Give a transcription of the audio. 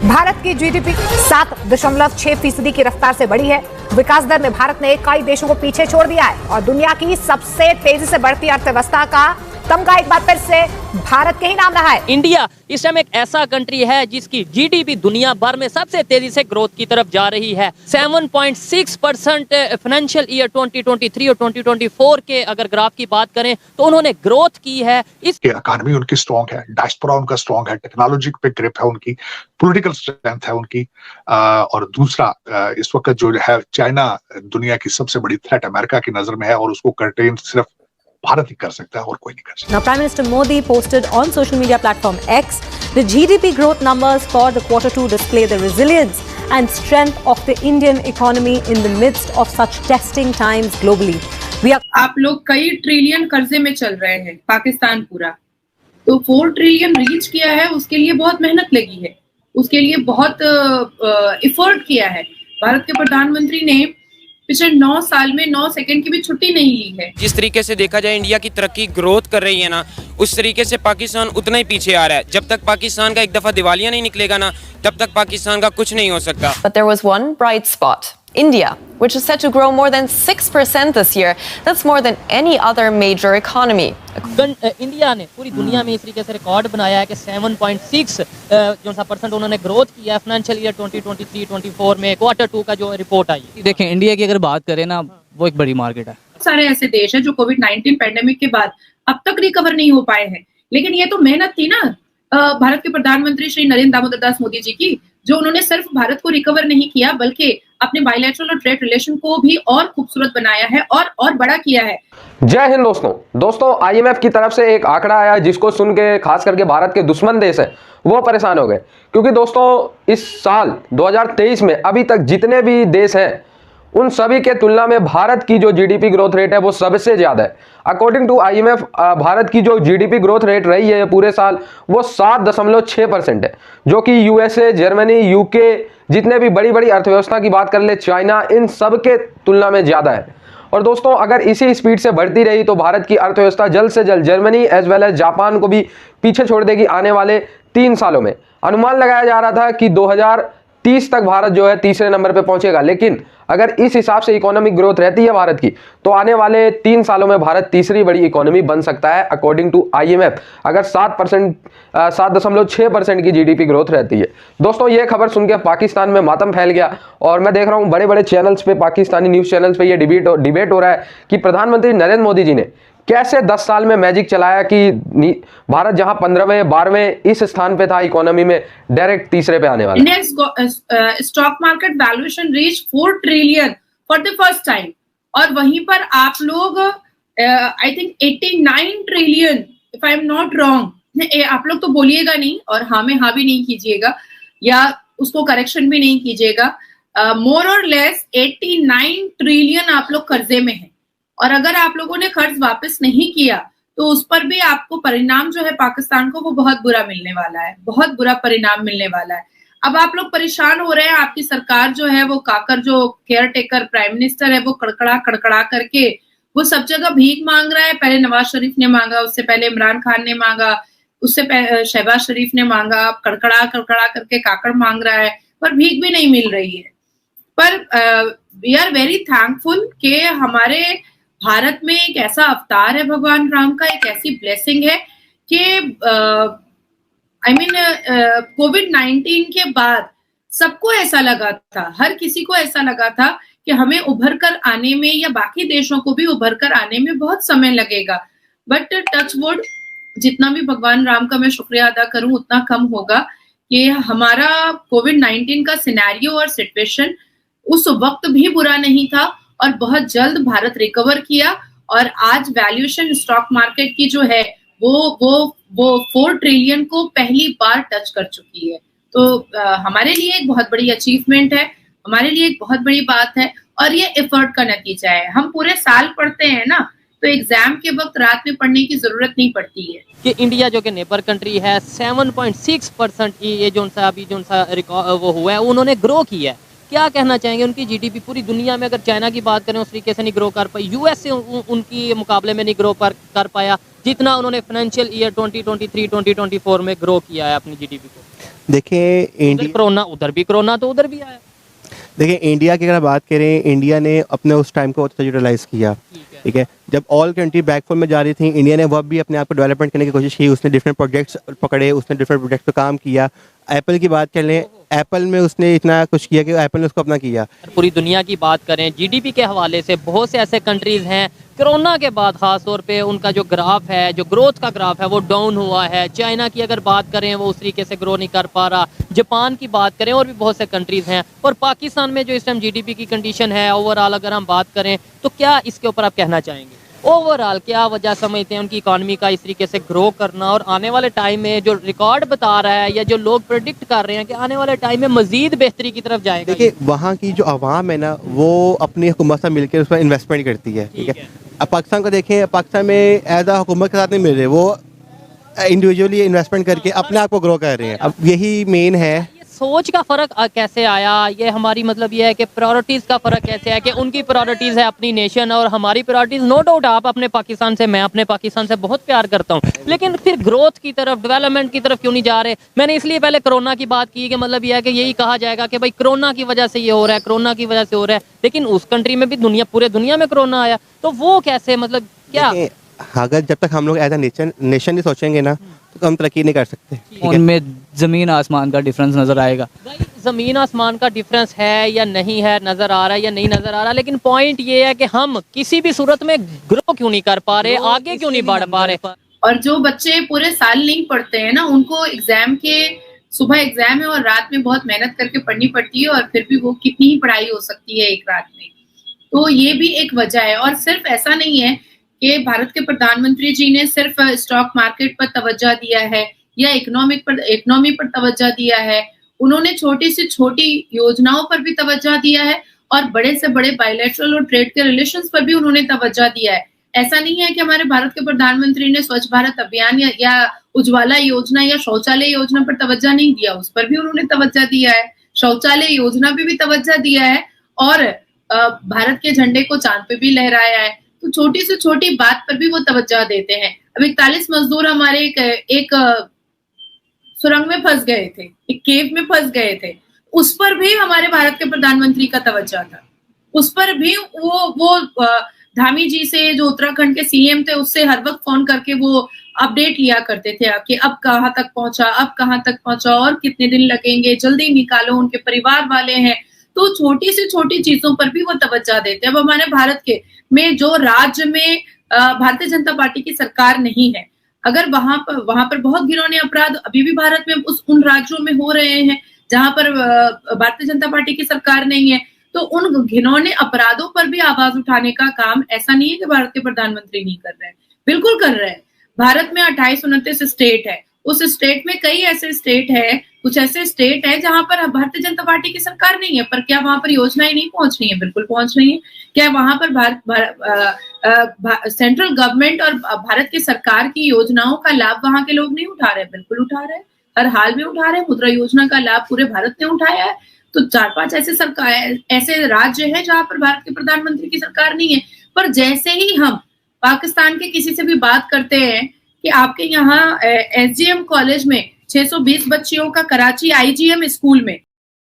भारत की जीडीपी 7.6% की रफ्तार से बढ़ी है। विकास दर में भारत ने कई देशों को पीछे छोड़ दिया है और दुनिया की सबसे तेजी से बढ़ती अर्थव्यवस्था का तमगा एक बार फिर से भारत के ही नाम रहा है। इंडिया इस टाइम एक ऐसा कंट्री है जिसकी जीडीपी दुनिया भर में सबसे तेजी से ग्रोथ की तरफ जा रही है। 7.6% फाइनेंशियल ईयर 2023 और 2024 के अगर ग्राफ की बात करें तो उन्होंने ग्रोथ की है। इस इकॉनमी उनकी स्ट्रॉन्ग है, डायस्पोरा उनका स्ट्रॉन्ग है, टेक्नोलॉजी पे ग्रिप है उनकी, पॉलिटिकल स्ट्रेंथ है उनकी। और दूसरा इस वक्त जो है चाइना दुनिया की सबसे बड़ी थ्रेट अमेरिका की नजर में है और उसको कंटेन सिर्फ भारत ही कर सकता है और कोई नहीं कर सकता। Now, Prime Minister Modi posted on social media platform X the GDP growth numbers for the Q2 display the resilience and strength of the Indian economy in the midst of such testing times globally. आप लोग कई trillion कर्जे में चल रहे हैं, पाकिस्तान पूरा तो 4 ट्रिलियन रीच किया है। उसके लिए बहुत मेहनत लगी है, उसके लिए बहुत एफर्ट किया है। भारत के प्रधानमंत्री ने पिछले 9 साल में 9 सेकंड की भी छुट्टी नहीं ली है। जिस तरीके से देखा जाए इंडिया की तरक्की ग्रोथ कर रही है ना, उस तरीके से पाकिस्तान उतना ही पीछे आ रहा है। जब तक पाकिस्तान का एक दफा दिवालिया नहीं निकलेगा ना, तब तक पाकिस्तान का कुछ नहीं हो सकता। But there was one bright spot. India, which is set to grow more than 6% this year. That's more than any other major economy. India ने पूरी दुनिया में इस तरीके से रिकॉर्ड बनाया है कि 7.6% उन्होंने ग्रोथ किया है फाइनेंशियल ईयर 2023-24 में। Q2 का जो रिपोर्ट आई, देखें इंडिया की अगर बात करें ना, वो एक बड़ी मार्केट है। सारे ऐसे देश हैं जो कोविड-19 पैंडेमिक के बाद अब तक रिकवर नहीं हो पाए हैं, लेकिन ये तो मेहनत थी ना भारत के प्रधानमंत्री श्री नरेंद्र दामोदर दास मोदी जी की, जो उन्होंने सिर्फ भारत को रिकवर नहीं किया बल्कि अपने बायलैटरल और ट्रेड रिलेशन को भी और खूबसूरत बनाया है और बड़ा किया है। जय हिंद दोस्तों आईएमएफ की तरफ से एक आंकड़ा आया जिसको सुन के खास करके भारत के दुश्मन देश है वो परेशान हो गए, क्योंकि दोस्तों इस साल 2023 में अभी तक जितने भी देश हैं उन सभी के तुलना में भारत की जो जीडीपी ग्रोथ रेट है वो सबसे ज्यादा है। अकॉर्डिंग टू आईएमएफ भारत की जो जीडीपी ग्रोथ रेट रही है पूरे साल वो 7.6% है, जो कि यूएसए, जर्मनी, यूके जितने भी बड़ी बड़ी अर्थव्यवस्था की बात कर ले, चाइना, इन सब के तुलना में ज्यादा है। और दोस्तों अगर इसी स्पीड से बढ़ती रही तो भारत की अर्थव्यवस्था जल्द से जल्द Germany as well as Japan को भी पीछे छोड़ देगी आने वाले 3 सालों में। अनुमान लगाया जा रहा था कि 2030 तक भारत जो है तीसरे नंबर पे पहुंचेगा, लेकिन अगर इस हिसाब से इकोनॉमिक ग्रोथ रहती है भारत की तो आने वाले 3 सालों में भारत तीसरी बड़ी इकोनॉमी बन सकता है अकॉर्डिंग टू आईएमएफ, अगर 7.6% की जीडीपी ग्रोथ रहती है। दोस्तों ये खबर सुन के पाकिस्तान में मातम फैल गया और मैं देख रहा हूँ बड़े बड़े चैनल्स पे, पाकिस्तानी न्यूज़ चैनल्स पे ये डिबेट हो रहा है कि प्रधानमंत्री नरेंद्र मोदी जी ने कैसे 10 साल में मैजिक चलाया कि भारत जहां 15वें 12वें इस स्थान पे था इकोनॉमी में, डायरेक्ट तीसरे पे आने वाला। Indian stock market valuation reach 4 trillion for the first time, और वहीं पर आप लोग I think 89 trillion if I am not wrong. आप लोग तो बोलिएगा नहीं और हाँ में हाँ भी नहीं कीजिएगा या उसको करेक्शन भी नहीं कीजिएगा। मोर और लेस 89 ट्रिलियन आप लोग कर्जे में हैं, और अगर आप लोगों ने कर्ज वापस नहीं किया तो उस पर भी आपको परिणाम जो है पाकिस्तान को वो बहुत बुरा मिलने वाला है, बहुत बुरा परिणाम मिलने वाला है। अब आप लोग परेशान हो रहे हैं, आपकी सरकार जो है वो काकर जो केयर टेकर प्राइम मिनिस्टर है वो कड़कड़ा करके वो सब जगह भीख मांग रहा है। पहले नवाज शरीफ ने मांगा, उससे पहले इमरान खान ने मांगा, उससे शहबाज शरीफ ने मांगा, अब कड़कड़ा करके काकड़ मांग रहा है, पर भीख भी नहीं मिल रही है। पर वी आर वेरी थैंकफुल कि हमारे भारत में एक ऐसा अवतार है भगवान राम का, एक ऐसी ब्लेसिंग है कि कोविड-19 के बाद सबको ऐसा लगा था, हर किसी को ऐसा लगा था कि हमें उभर कर आने में या बाकी देशों को भी उभर कर आने में बहुत समय लगेगा। बट टच वुड, जितना भी भगवान राम का मैं शुक्रिया अदा करूं उतना कम होगा कि हमारा कोविड-19 का सिनेरियो और सिचुएशन उस वक्त भी बुरा नहीं था और बहुत जल्द भारत रिकवर किया, और आज वैल्यूएशन स्टॉक मार्केट की जो है वो 4 ट्रिलियन को पहली बार टच कर चुकी है। तो हमारे लिए एक बहुत बड़ी अचीवमेंट है, हमारे लिए एक बहुत बड़ी बात है, और ये एफर्ट का नतीजा है। हम पूरे साल पढ़ते हैं ना, तो एग्जाम के वक्त रात में पढ़ने की जरूरत नहीं पड़ती है। कि इंडिया जो कि नेबर कंट्री है 7.6% ये जो वो हुआ है उन्होंने ग्रो किया है। क्या कहना चाहेंगे, उनकी जीडीपी पूरी दुनिया में अगर चाइना की बात करें उस तरीके से नहीं ग्रो कर पाई, यूएस से उनकी मुकाबले में नहीं ग्रो कर पाया जितना उन्होंने फाइनेंशियल ईयर 2023-2024 में ग्रो किया है अपनी जीडीपी को। देखिए कोरोना उधर भी कोरोना तो उधर भी आया। देखिए इंडिया की अगर बात करें, इंडिया ने अपने उस टाइम को अच्छा यूटिलाइज किया, ठीक है। जब ऑल कंट्री बैकफुल में जा रही थी, इंडिया ने वह भी अपने आप को डेवलपमेंट करने की कोशिश की। उसने डिफरेंट प्रोजेक्ट्स पकड़े, उसने डिफरेंट प्रोजेक्ट पे काम किया। एप्पल की बात कर लें, एप्पल में उसने इतना कुछ किया कि एप्पल ने उसको अपना किया। पूरी दुनिया की बात करें जीडीपी के हवाले से बहुत से ऐसे कंट्रीज हैं कोरोना के बाद खास तौर पे उनका जो ग्राफ है, जो ग्रोथ का ग्राफ है वो डाउन हुआ है। चाइना की अगर बात करें वो उस तरीके से ग्रो नहीं कर पा रहा। जापान की बात करें और भी बहुत से कंट्रीज हैं। और पाकिस्तान में जो इस टाइम जीडीपी की कंडीशन है ओवरऑल अगर हम बात करें तो क्या इसके ऊपर आप कहना चाहेंगे? ओवरऑल क्या वजह समझते हैं उनकी इकॉनमी का इस तरीके से ग्रो करना, और आने वाले टाइम में जो रिकॉर्ड बता रहा है या जो लोग प्रेडिक्ट कर रहे हैं कि आने वाले टाइम में मजीद बेहतरी की तरफ जाएगा? देखिए वहाँ की जो आवाम है ना, वो अपनी हुकूमत से मिलकर उस पर इन्वेस्टमेंट करती है, ठीक है। अब पाकिस्तान को देखें, पाकिस्तान में एज आ हुकूमत के साथ नहीं मिल रहे, वो इंडिविजुअली इन्वेस्टमेंट करके अपने आप को ग्रो कर रहे हैं। अब यही मेन है। सोच का फर्क कैसे आया? ये हमारी मतलब ये है कि प्रायोरिटीज का फर्क कैसे है कि उनकी प्रायोरिटीज है अपनी नेशन और हमारी प्रायोरिटीज, नो डाउट आप अपने पाकिस्तान से, मैं अपने पाकिस्तान से बहुत प्यार करता हूँ, लेकिन फिर ग्रोथ की तरफ, डेवलपमेंट की तरफ क्यों नहीं जा रहे? मैंने इसलिए पहले कोरोना की बात की कि मतलब ये है कि यही कहा जाएगा कि भाई कोरोना की वजह से ये हो रहा है, कोरोना की वजह से हो रहा है, लेकिन उस कंट्री में भी पूरे दुनिया में कोरोना आया, तो वो कैसे, मतलब क्या? अगर जब तक हम लोग एज ए नेशन नहीं सोचेंगे ना तो हम तरक्की नहीं कर सकते। उनमें जमीन आसमान का डिफरेंस नजर आएगा। जमीन आसमान का डिफरेंस है या नहीं है, नजर आ रहा है या नहीं नजर आ रहा, लेकिन पॉइंट ये है कि हम किसी भी सूरत में ग्रो क्यों नहीं कर पा रहे, आगे क्यों नहीं बढ़ पा रहे। और जो बच्चे पूरे साल नहीं पढ़ते हैं ना, उनको एग्जाम के सुबह एग्जाम है और रात में बहुत मेहनत करके पढ़नी पड़ती है, और फिर भी वो कितनी ही पढ़ाई हो सकती है एक रात में। तो ये भी एक वजह है। और सिर्फ ऐसा नहीं है कि भारत के प्रधानमंत्री जी ने सिर्फ स्टॉक मार्केट पर तवज्जो दिया है या इकोनॉमी पर तवज्जो दिया है, उन्होंने छोटी से छोटी योजनाओं पर भी तवज्जो दिया है और बड़े से बड़े बायलैटरल और ट्रेड के रिलेशंस पर भी उन्होंने तवज्जो दिया है। ऐसा नहीं है कि हमारे भारत के प्रधानमंत्री ने स्वच्छ भारत अभियान या उज्ज्वला योजना या शौचालय योजना पर तवज्जो नहीं दिया, उस पर भी उन्होंने तवज्जो दिया है। शौचालय योजना पे भी तवज्जो दिया है और भारत के झंडे को चांद पे भी लहराया है। तो छोटी से छोटी बात पर भी वो तवज्जो देते हैं। अब 41 मजदूर हमारे एक सुरंग में फंस गए थे, एक केव में फंस गए थे, उस पर भी हमारे भारत के प्रधानमंत्री का तवज्जो था। उस पर भी वो धामी जी से, जो उत्तराखंड के सीएम थे, उससे हर वक्त फोन करके वो अपडेट लिया करते थे कि अब कहाँ तक पहुंचा और कितने दिन लगेंगे, जल्दी निकालो, उनके परिवार वाले हैं। तो छोटी से छोटी चीजों पर भी वो तवज्जो देते हैं। अब हमारे भारत के में जो राज्य में भारतीय जनता पार्टी की सरकार नहीं है, अगर वहां पर बहुत घिनौने अपराध अभी भी भारत में उन राज्यों में हो रहे हैं जहां पर भारतीय जनता पार्टी की सरकार नहीं है, तो उन घिनौने अपराधों पर भी आवाज उठाने का काम ऐसा नहीं है कि भारत के प्रधानमंत्री नहीं कर रहे हैं, बिल्कुल कर रहे हैं। भारत में 28-29 स्टेट है, उस स्टेट में कई ऐसे स्टेट है, कुछ ऐसे स्टेट है जहां पर भारतीय जनता पार्टी की सरकार नहीं है, पर क्या वहां पर योजनाएं नहीं पहुंच रही है? बिल्कुल पहुंच रही है। क्या वहां पर सेंट्रल गवर्नमेंट और भारत की सरकार की योजनाओं का लाभ वहां के लोग नहीं उठा रहे? बिल्कुल उठा रहे हैं, हर हाल में उठा रहे हैं। मुद्रा योजना का लाभ पूरे भारत ने उठाया है। तो 4-5 ऐसे राज्य है जहां पर भारत के प्रधानमंत्री की सरकार नहीं है। पर जैसे ही हम पाकिस्तान के किसी से भी बात करते हैं कि आपके यहाँ SGM कॉलेज में 620 बच्चियों का कराची IGM स्कूल में